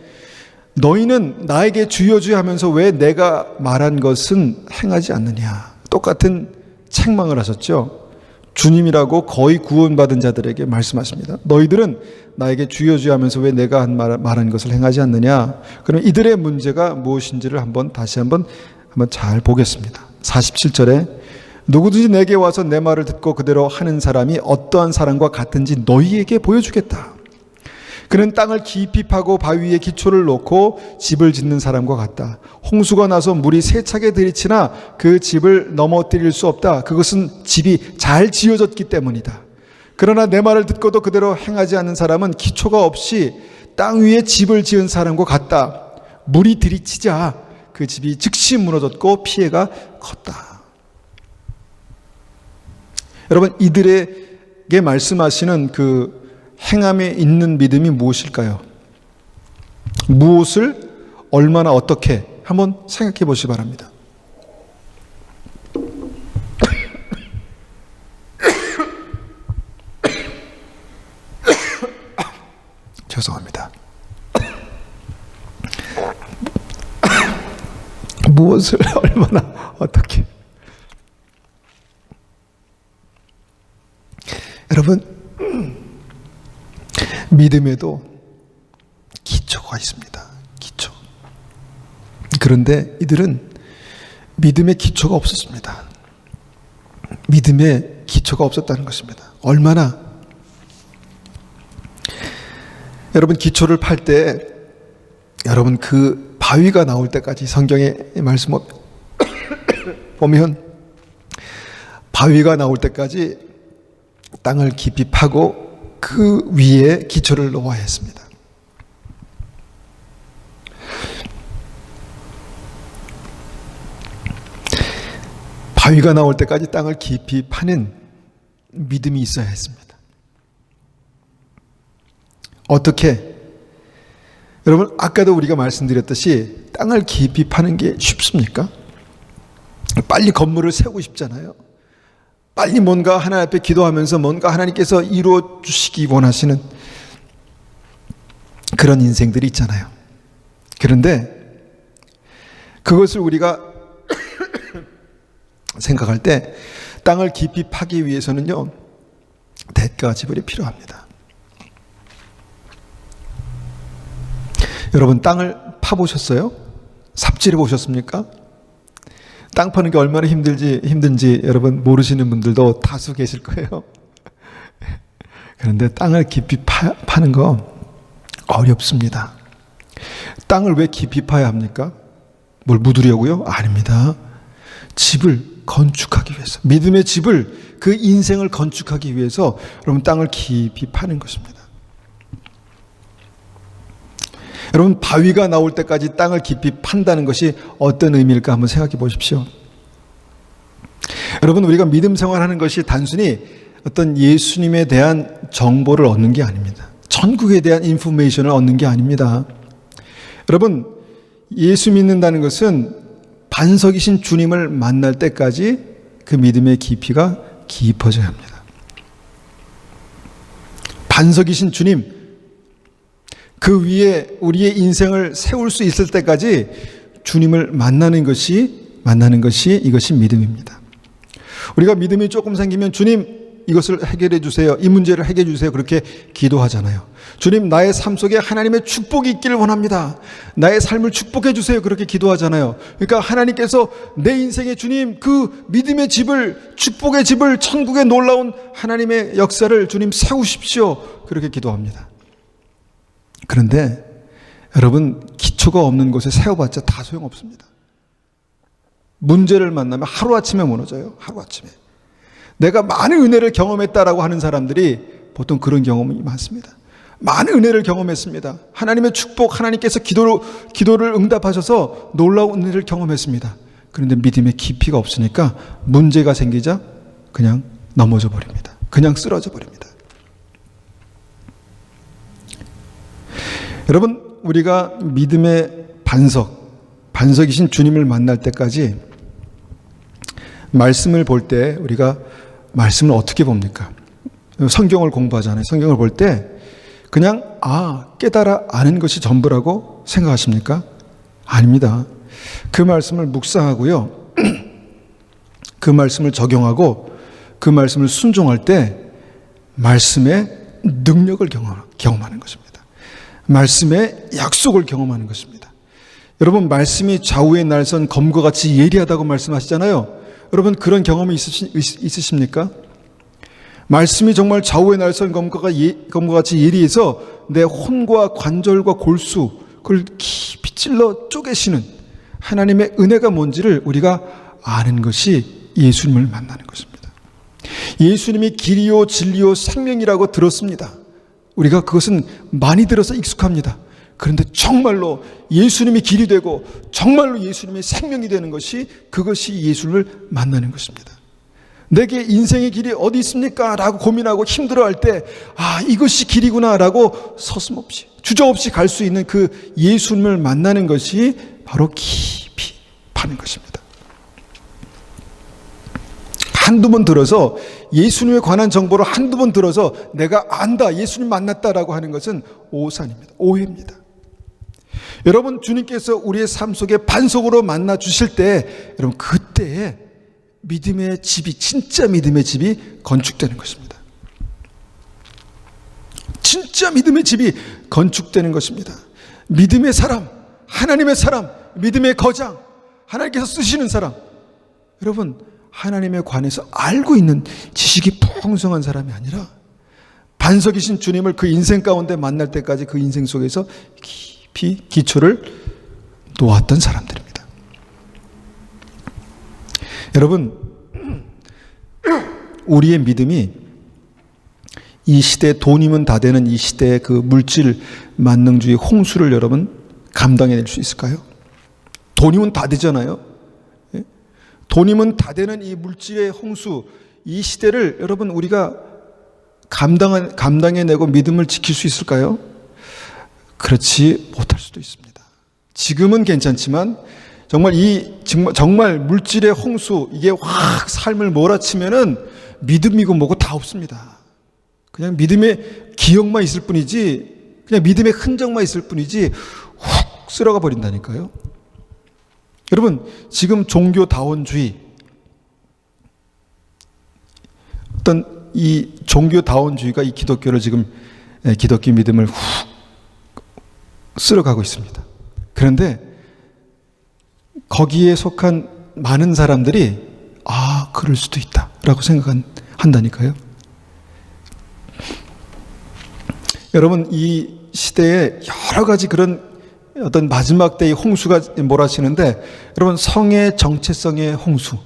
너희는 나에게 주여 주여 하면서 왜 내가 말한 것은 행하지 않느냐. 똑같은 책망을 하셨죠. 주님이라고 거의 구원받은 자들에게 말씀하십니다. 너희들은 나에게 주여 주여 하면서 왜 내가 말한 것을 행하지 않느냐. 그럼 이들의 문제가 무엇인지를 다시 한번 잘 보겠습니다. 47절에 누구든지 내게 와서 내 말을 듣고 그대로 하는 사람이 어떠한 사람과 같은지 너희에게 보여주겠다. 그는 땅을 깊이 파고 바위 위에 기초를 놓고 집을 짓는 사람과 같다. 홍수가 나서 물이 세차게 들이치나 그 집을 넘어뜨릴 수 없다. 그것은 집이 잘 지어졌기 때문이다. 그러나 내 말을 듣고도 그대로 행하지 않는 사람은 기초가 없이 땅 위에 집을 지은 사람과 같다. 물이 들이치자 그 집이 즉시 무너졌고 피해가 컸다. 여러분, 이들에게 말씀하시는 그 행함에 있는 믿음이 무엇일까요? 무엇을 얼마나 어떻게 한번 생각해 보시기 바랍니다. 죄송합니다. 무엇을 얼마나 어떻게. 여러분, 믿음에도 기초가 있습니다. 기초. 그런데 이들은 믿음의 기초가 없었습니다. 믿음의 기초가 없었다는 것입니다. 얼마나 여러분, 기초를 팔 때 여러분 그 바위가 나올 때까지 성경의 말씀 보면 바위가 나올 때까지 땅을 깊이 파고 그 위에 기초를 놓아야 했습니다. 바위가 나올 때까지 땅을 깊이 파는 믿음이 있어야 했습니다. 어떻게? 여러분, 아까도 우리가 말씀드렸듯이 땅을 깊이 파는 게 쉽습니까? 빨리 건물을 세우고 싶잖아요. 빨리 뭔가 하나님 앞에 기도하면서 뭔가 하나님께서 이루어 주시기 원하시는 그런 인생들이 있잖아요. 그런데 그것을 우리가 생각할 때 땅을 깊이 파기 위해서는요, 대가 지불이 필요합니다. 여러분, 땅을 파보셨어요? 삽질해 보셨습니까? 땅 파는 게 얼마나 힘든지 여러분 모르시는 분들도 다수 계실 거예요. 그런데 땅을 깊이 파는 거 어렵습니다. 땅을 왜 깊이 파야 합니까? 뭘 묻으려고요? 아닙니다. 집을 건축하기 위해서, 믿음의 집을, 그 인생을 건축하기 위해서 여러분 땅을 깊이 파는 것입니다. 여러분, 바위가 나올 때까지 땅을 깊이 판다는 것이 어떤 의미일까 한번 생각해 보십시오. 여러분, 우리가 믿음 생활하는 것이 단순히 어떤 예수님에 대한 정보를 얻는 게 아닙니다. 천국에 대한 인포메이션을 얻는 게 아닙니다. 여러분, 예수 믿는다는 것은 반석이신 주님을 만날 때까지 그 믿음의 깊이가 깊어져야 합니다. 반석이신 주님, 그 위에 우리의 인생을 세울 수 있을 때까지 주님을 만나는 것이 이것이 믿음입니다. 우리가 믿음이 조금 생기면 주님 이것을 해결해 주세요. 이 문제를 해결해 주세요. 그렇게 기도하잖아요. 주님, 나의 삶 속에 하나님의 축복이 있기를 원합니다. 나의 삶을 축복해 주세요. 그렇게 기도하잖아요. 그러니까 하나님께서 내 인생에 주님 그 믿음의 집을, 축복의 집을, 천국의 놀라운 하나님의 역사를 주님 세우십시오. 그렇게 기도합니다. 그런데 여러분, 기초가 없는 곳에 세워봤자 다 소용없습니다. 문제를 만나면 하루아침에 무너져요. 하루아침에. 내가 많은 은혜를 경험했다라고 하는 사람들이 보통 그런 경험이 많습니다. 많은 은혜를 경험했습니다. 하나님의 축복, 하나님께서 기도를 응답하셔서 놀라운 은혜를 경험했습니다. 그런데 믿음의 깊이가 없으니까 문제가 생기자 그냥 넘어져 버립니다. 그냥 쓰러져 버립니다. 여러분, 우리가 믿음의 반석이신 주님을 만날 때까지 말씀을 볼 때 우리가 말씀을 어떻게 봅니까? 성경을 공부하잖아요. 성경을 볼 때 그냥 깨달아 아는 것이 전부라고 생각하십니까? 아닙니다. 그 말씀을 묵상하고요. 그 말씀을 적용하고 그 말씀을 순종할 때 말씀의 능력을 경험하는 것입니다. 말씀의 약속을 경험하는 것입니다. 여러분, 말씀이 좌우의 날선 검과 같이 예리하다고 말씀하시잖아요. 여러분, 그런 경험이 있으십니까? 말씀이 정말 좌우의 날선 검과 같이 예리해서 내 혼과 관절과 골수, 그걸 깊이 찔러 쪼개시는 하나님의 은혜가 뭔지를 우리가 아는 것이 예수님을 만나는 것입니다. 예수님이 길이요 진리요 생명이라고 들었습니다. 우리가 그것은 많이 들어서 익숙합니다. 그런데 정말로 예수님이 길이 되고 정말로 예수님이 생명이 되는 것이, 그것이 예수를 만나는 것입니다. 내게 인생의 길이 어디 있습니까? 라고 고민하고 힘들어할 때 이것이 길이구나 라고 서슴없이 주저없이 갈 수 있는 그 예수님을 만나는 것이 바로 깊이 파는 것입니다. 한두 번 들어서 예수님에 관한 정보를 한두 번 들어서 내가 안다, 예수님 만났다라고 하는 것은 오산입니다. 오해입니다. 여러분, 주님께서 우리의 삶 속에 반석으로 만나 주실 때 여러분, 그때에 믿음의 집이, 진짜 믿음의 집이 건축되는 것입니다. 진짜 믿음의 집이 건축되는 것입니다. 믿음의 사람, 하나님의 사람, 믿음의 거장, 하나님께서 쓰시는 사람, 여러분, 하나님에 관해서 알고 있는 지식이 풍성한 사람이 아니라 반석이신 주님을 그 인생 가운데 만날 때까지 그 인생 속에서 깊이 기초를 놓았던 사람들입니다. 여러분, 우리의 믿음이 이 시대, 돈이면 다 되는 이 시대의 그 물질 만능주의 홍수를 여러분 감당해낼 수 있을까요? 돈이면 다 되잖아요. 돈이면 다 되는 이 물질의 홍수, 이 시대를 여러분 우리가 감당해내고 믿음을 지킬 수 있을까요? 그렇지 못할 수도 있습니다. 지금은 괜찮지만 정말 물질의 홍수, 이게 확 삶을 몰아치면은 믿음이고 뭐고 다 없습니다. 그냥 믿음의 기억만 있을 뿐이지, 그냥 믿음의 흔적만 있을 뿐이지 훅 쓸어가 버린다니까요. 여러분, 지금 종교다원주의, 어떤 이 종교다원주의가 이 기독교를 지금, 기독교 믿음을 훅 쓸어가고 있습니다. 그런데 거기에 속한 많은 사람들이 그럴 수도 있다라고 생각한다니까요. 여러분, 이 시대에 여러 가지 그런 어떤 마지막 때의 홍수가 몰아치는데, 여러분, 성의 정체성의 홍수.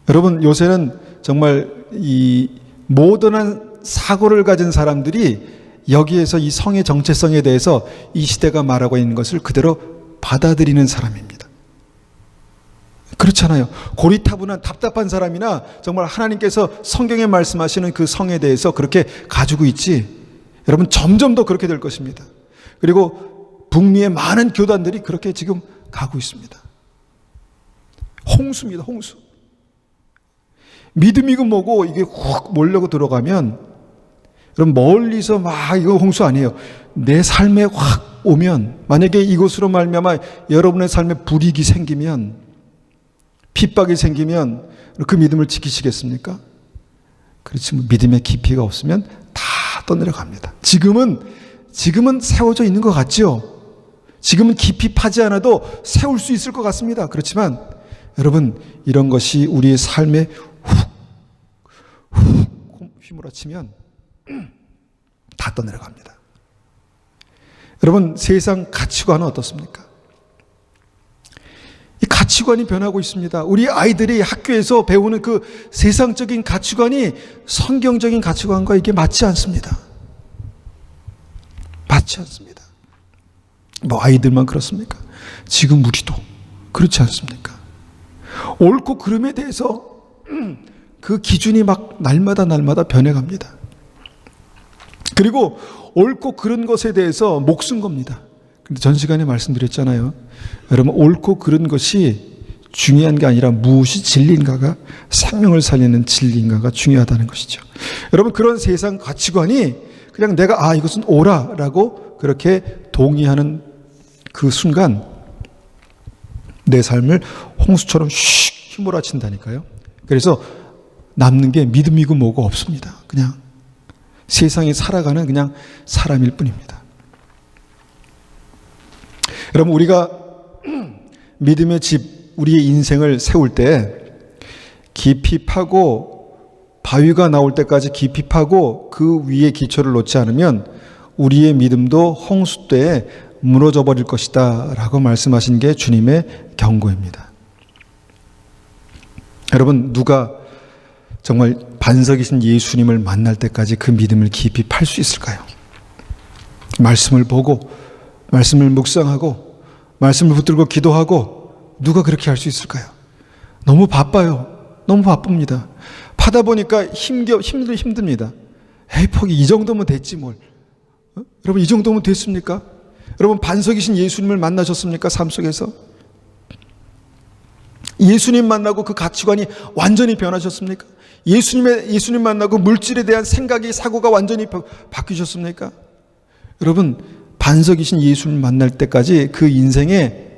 여러분, 요새는 정말 이 모던한 사고를 가진 사람들이 여기에서 이 성의 정체성에 대해서 이 시대가 말하고 있는 것을 그대로 받아들이는 사람입니다. 그렇잖아요. 고리타분한 답답한 사람이나 정말 하나님께서 성경에 말씀하시는 그 성에 대해서 그렇게 가지고 있지, 여러분, 점점 더 그렇게 될 것입니다. 그리고 북미의 많은 교단들이 그렇게 지금 가고 있습니다. 홍수입니다. 홍수. 믿음이고 뭐고 이게 훅 몰려고 들어가면 여러분 멀리서 막 이거 홍수 아니에요. 내 삶에 확 오면, 만약에 이것으로 말미암아 여러분의 삶에 불이익이 생기면, 핍박이 생기면 그 믿음을 지키시겠습니까? 그렇지만 믿음의 깊이가 없으면 다 떠내려갑니다. 지금은 세워져 있는 것 같죠? 지금은 깊이 파지 않아도 세울 수 있을 것 같습니다. 그렇지만 여러분, 이런 것이 우리의 삶에 훅 휘몰아치면 다 떠내려갑니다. 여러분, 세상 가치관은 어떻습니까? 이 가치관이 변하고 있습니다. 우리 아이들이 학교에서 배우는 그 세상적인 가치관이 성경적인 가치관과 이게 맞지 않습니다. 맞지 않습니다. 뭐 아이들만 그렇습니까? 지금 우리도 그렇지 않습니까? 옳고 그름에 대해서 그 기준이 막 날마다 변해갑니다. 그리고 옳고 그른 것에 대해서 목쓴 겁니다. 근데 전 시간에 말씀드렸잖아요. 여러분, 옳고 그른 것이 중요한 게 아니라 무엇이 진리인가가, 생명을 살리는 진리인가가 중요하다는 것이죠. 여러분, 그런 세상 가치관이 그냥 내가 이것은 옳아라고 그렇게 동의하는 그 순간 내 삶을 홍수처럼 슉 휘몰아친다니까요. 그래서 남는 게 믿음이고 뭐고 없습니다. 그냥 세상에 살아가는 그냥 사람일 뿐입니다. 여러분, 우리가 믿음의 집, 우리의 인생을 세울 때 깊이 파고 바위가 나올 때까지 깊이 파고 그 위에 기초를 놓지 않으면 우리의 믿음도 홍수 때에 무너져 버릴 것이다 라고 말씀하신 게 주님의 경고입니다. 여러분, 누가 정말 반석이신 예수님을 만날 때까지 그 믿음을 깊이 팔 수 있을까요? 말씀을 보고, 말씀을 묵상하고, 말씀을 붙들고 기도하고, 누가 그렇게 할 수 있을까요? 너무 바빠요. 너무 바쁩니다. 파다 보니까 힘듭니다. 에이, 포기, 이 정도면 됐지 뭘. 여러분, 이 정도면 됐습니까? 여러분, 반석이신 예수님을 만나셨습니까? 삶 속에서? 예수님 만나고 그 가치관이 완전히 변하셨습니까? 예수님 만나고 물질에 대한 생각이, 사고가 완전히 바뀌셨습니까? 여러분, 반석이신 예수님 만날 때까지 그 인생에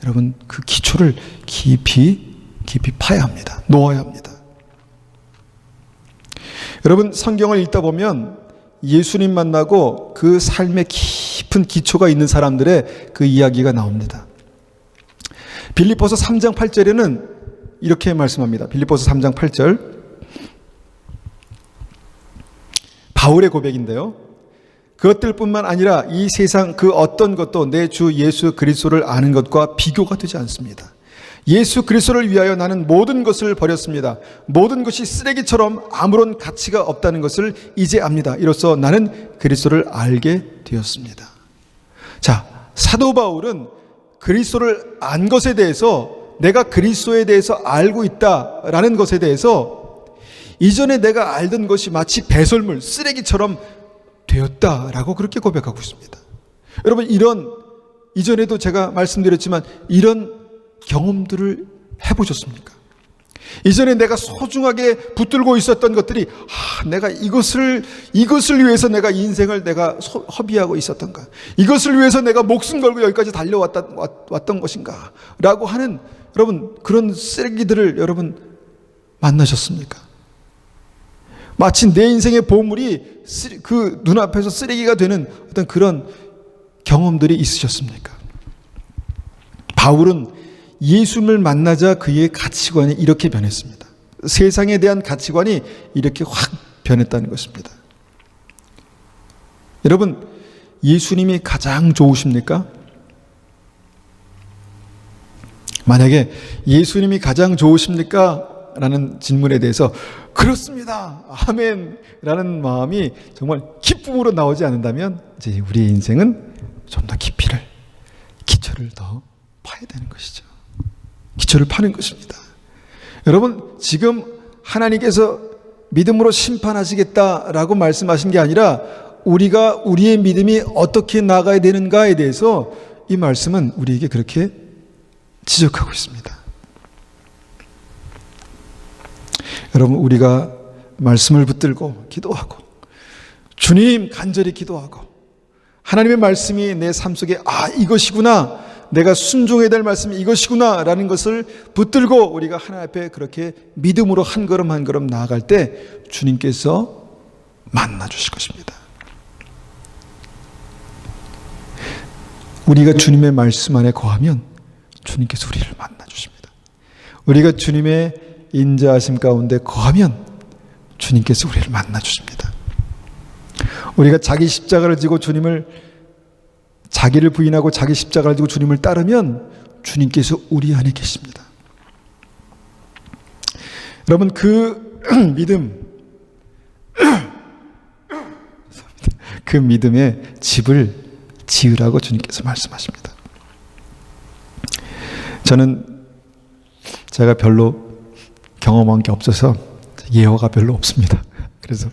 여러분 그 기초를 깊이 파야 합니다. 놓아야 합니다. 여러분, 성경을 읽다 보면 예수님 만나고 그 삶에 깊은 기초가 있는 사람들의 그 이야기가 나옵니다. 빌립보서 3장 8절에는 이렇게 말씀합니다. 빌립보서 3장 8절, 바울의 고백인데요. 그것들뿐만 아니라 이 세상 그 어떤 것도 내 주 예수 그리스도를 아는 것과 비교가 되지 않습니다. 예수 그리스도를 위하여 나는 모든 것을 버렸습니다. 모든 것이 쓰레기처럼 아무런 가치가 없다는 것을 이제 압니다. 이로써 나는 그리스도를 알게 되었습니다. 자, 사도 바울은 그리스도를 안 것에 대해서, 내가 그리스도에 대해서 알고 있다라는 것에 대해서 이전에 내가 알던 것이 마치 배설물, 쓰레기처럼 되었다라고 그렇게 고백하고 있습니다. 여러분, 이전에도 제가 말씀드렸지만 이런 경험들을 해보셨습니까? 이전에 내가 소중하게 붙들고 있었던 것들이 내가 이것을 위해서 내가 인생을 내가 허비하고 있었던가, 이것을 위해서 내가 목숨 걸고 여기까지 달려왔던 것인가 라고 하는, 여러분, 그런 쓰레기들을 여러분 만나셨습니까? 마치 내 인생의 보물이 그 눈앞에서 쓰레기가 되는 어떤 그런 경험들이 있으셨습니까? 바울은 예수님을 만나자 그의 가치관이 이렇게 변했습니다. 세상에 대한 가치관이 이렇게 확 변했다는 것입니다. 여러분, 예수님이 가장 좋으십니까? 만약에 예수님이 가장 좋으십니까? 라는 질문에 대해서 그렇습니다, 아멘 라는 마음이 정말 기쁨으로 나오지 않는다면 이제 우리의 인생은 좀 더 기초를 더 파야 되는 것이죠. 기초를 파는 것입니다. 여러분, 지금 하나님께서 믿음으로 심판하시겠다라고 말씀하신 게 아니라 우리의 믿음이 어떻게 나가야 되는가에 대해서 이 말씀은 우리에게 그렇게 지적하고 있습니다. 여러분, 우리가 말씀을 붙들고 기도하고 주님 간절히 기도하고 하나님의 말씀이 내 삶 속에 이것이구나, 내가 순종해야 될 말씀이 이것이구나 라는 것을 붙들고 우리가 하나님 앞에 그렇게 믿음으로 한 걸음 한 걸음 나아갈 때 주님께서 만나 주실 것입니다. 우리가 주님의 말씀 안에 거하면 주님께서 우리를 만나 주십니다. 우리가 주님의 인자하심 가운데 거하면 주님께서 우리를 만나 주십니다. 우리가 자기 십자가를 지고 자기를 부인하고 자기 십자가를 지고 주님을 따르면 주님께서 우리 안에 계십니다. 여러분, 그 믿음의 집을 지으라고 주님께서 말씀하십니다. 저는 제가 별로 경험한 게 없어서 예화가 별로 없습니다. 그래서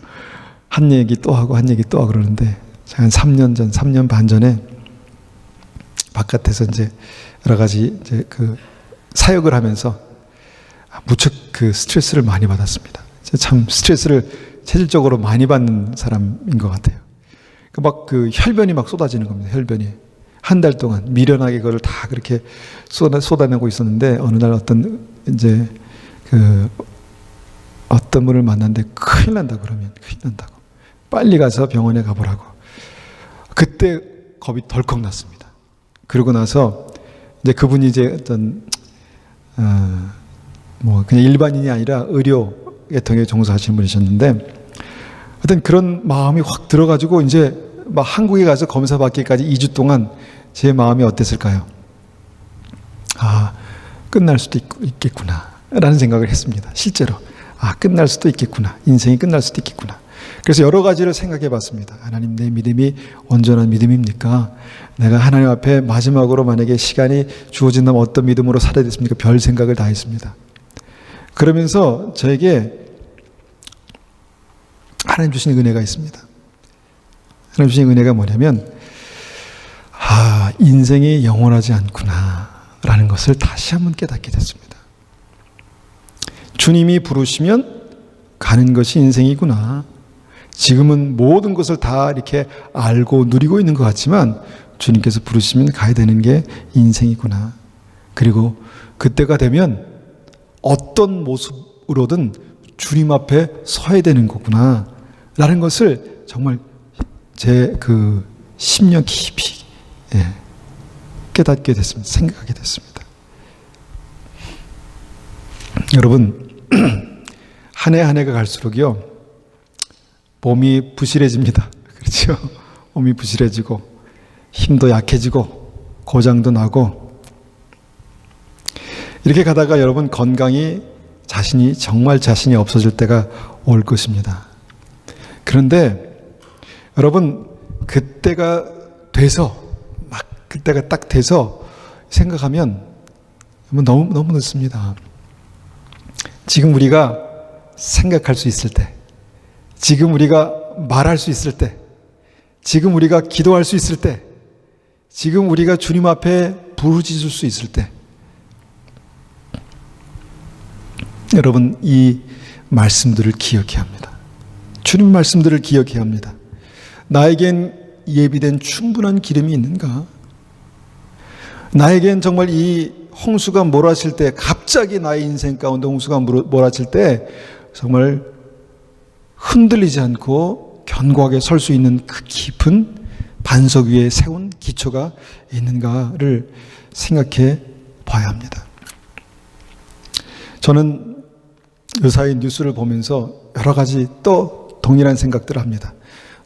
한 얘기 또 하고 한 얘기 또 하고 그러는데, 제가 한 3년 반 전에 바깥에서 이제 여러 가지 이제 그 사역을 하면서 무척 그 스트레스를 많이 받았습니다. 참 스트레스를 체질적으로 많이 받는 사람인 것 같아요. 막 그 혈변이 막 쏟아지는 겁니다. 혈변이 한 달 동안 미련하게 그걸 다 그렇게 쏟아내고 있었는데, 어느 날 어떤 분을 만났는데 큰일 난다고, 그러면 큰일 난다고 빨리 가서 병원에 가보라고. 그때 겁이 덜컥 났습니다. 그러고 나서 이제 그분이 이제 어떤 그냥 일반인이 아니라 의료 계통에 종사하시는 분이셨는데, 어떤 그런 마음이 확 들어가지고 이제 막 한국에 가서 검사 받기까지 2주 동안 제 마음이 어땠을까요? 끝날 수도 있겠구나 라는 생각을 했습니다. 실제로 끝날 수도 있겠구나, 인생이 끝날 수도 있겠구나. 그래서 여러 가지를 생각해 봤습니다. 하나님, 내 믿음이 온전한 믿음입니까? 내가 하나님 앞에 마지막으로 만약에 시간이 주어진다면 어떤 믿음으로 살아야 됐습니까? 별 생각을 다 했습니다. 그러면서 저에게 하나님 주신 은혜가 있습니다. 하나님 주신 은혜가 뭐냐면, 인생이 영원하지 않구나 라는 것을 다시 한번 깨닫게 됐습니다. 주님이 부르시면 가는 것이 인생이구나. 지금은 모든 것을 다 이렇게 알고 누리고 있는 것 같지만 주님께서 부르시면 가야 되는 게 인생이구나. 그리고 그때가 되면 어떤 모습으로든 주님 앞에 서야 되는 거구나 라는 것을 정말 제 그 심령 깊이 깨닫게 됐습니다. 생각하게 됐습니다. 여러분, 한 해 한 해가 갈수록요, 몸이 부실해집니다. 그렇죠? 몸이 부실해지고 힘도 약해지고 고장도 나고, 이렇게 가다가 여러분 건강이 정말 자신이 없어질 때가 올 것입니다. 그런데 여러분, 그때가 딱 돼서 생각하면 너무 늦습니다. 지금 우리가 생각할 수 있을 때, 지금 우리가 말할 수 있을 때, 지금 우리가 기도할 수 있을 때, 지금 우리가 주님 앞에 부르짖을 수 있을 때, 여러분, 이 말씀들을 기억해야 합니다. 주님 말씀들을 기억해야 합니다. 나에겐 예비된 충분한 기름이 있는가? 나에겐 정말 이 홍수가 몰아칠 때, 갑자기 나의 인생 가운데 홍수가 몰아칠 때 정말 흔들리지 않고 견고하게 설 수 있는 그 깊은 반석 위에 세운 기초가 있는가를 생각해 봐야 합니다. 저는 의사의 뉴스를 보면서 여러 가지 또 동일한 생각들을 합니다.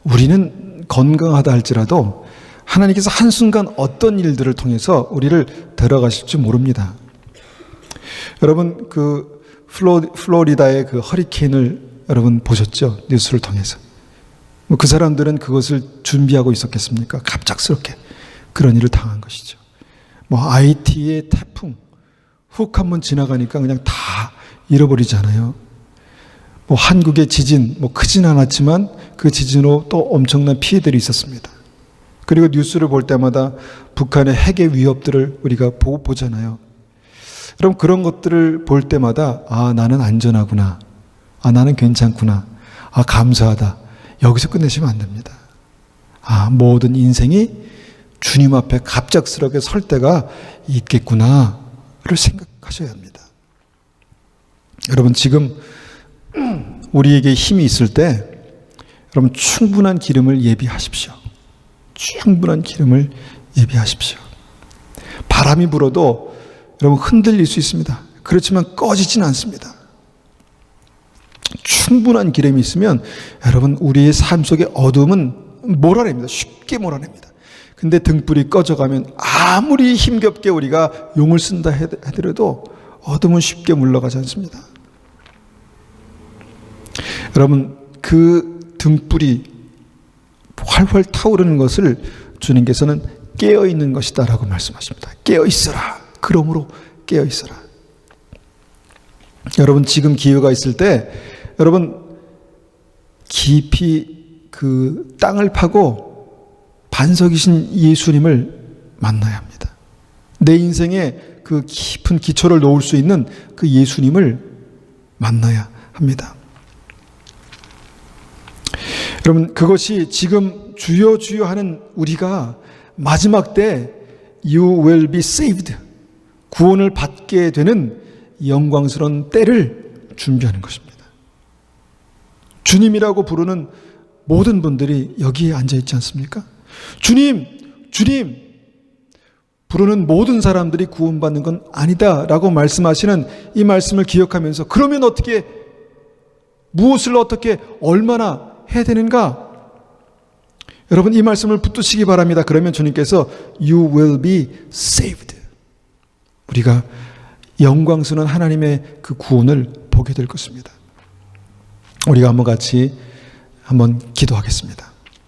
우리는 건강하다 할지라도 하나님께서 한순간 어떤 일들을 통해서 우리를 데려가실지 모릅니다. 여러분, 그 플로리다의 그 허리케인을 여러분 보셨죠? 뉴스를 통해서. 그 사람들은 그것을 준비하고 있었겠습니까? 갑작스럽게 그런 일을 당한 것이죠. IT의 태풍 훅 한번 지나가니까 그냥 다 잃어버리잖아요. 한국의 지진 크진 않았지만 그 지진으로 또 엄청난 피해들이 있었습니다. 그리고 뉴스를 볼 때마다 북한의 핵의 위협들을 우리가 보잖아요. 그럼 그런 것들을 볼 때마다 나는 안전하구나, 나는 괜찮구나, 감사하다, 여기서 끝내시면 안 됩니다. 모든 인생이 주님 앞에 갑작스럽게 설 때가 있겠구나를 생각하셔야 합니다. 여러분, 지금 우리에게 힘이 있을 때 여러분 충분한 기름을 예비하십시오. 충분한 기름을 예비하십시오. 바람이 불어도 여러분 흔들릴 수 있습니다. 그렇지만 꺼지지는 않습니다. 충분한 기름이 있으면 여러분 우리의 삶 속의 어둠은 몰아냅니다. 쉽게 몰아냅니다. 근데 등불이 꺼져가면 아무리 힘겹게 우리가 용을 쓴다 하더라도 어둠은 쉽게 물러가지 않습니다. 여러분, 그 등불이 활활 타오르는 것을 주님께서는 깨어있는 것이다 라고 말씀하십니다. 깨어있어라. 그러므로 깨어있어라. 여러분, 지금 기회가 있을 때 여러분 깊이 그 땅을 파고 반석이신 예수님을 만나야 합니다. 내 인생에 그 깊은 기초를 놓을 수 있는 그 예수님을 만나야 합니다. 여러분, 그것이 지금 주여 주여 하는 우리가 마지막 때 You will be saved, 구원을 받게 되는 영광스러운 때를 준비하는 것입니다. 주님이라고 부르는 모든 분들이 여기에 앉아 있지 않습니까? 주님, 주님 부르는 모든 사람들이 구원받는 건 아니다 라고 말씀하시는 이 말씀을 기억하면서 그러면 어떻게, 무엇을 어떻게 얼마나 해야 되는가? 여러분, 이 말씀을 붙드시기 바랍니다. 그러면 주님께서 You will be saved, 우리가 영광스러운 하나님의 그 구원을 보게 될 것입니다. 우리가 한번 같이 기도하겠습니다.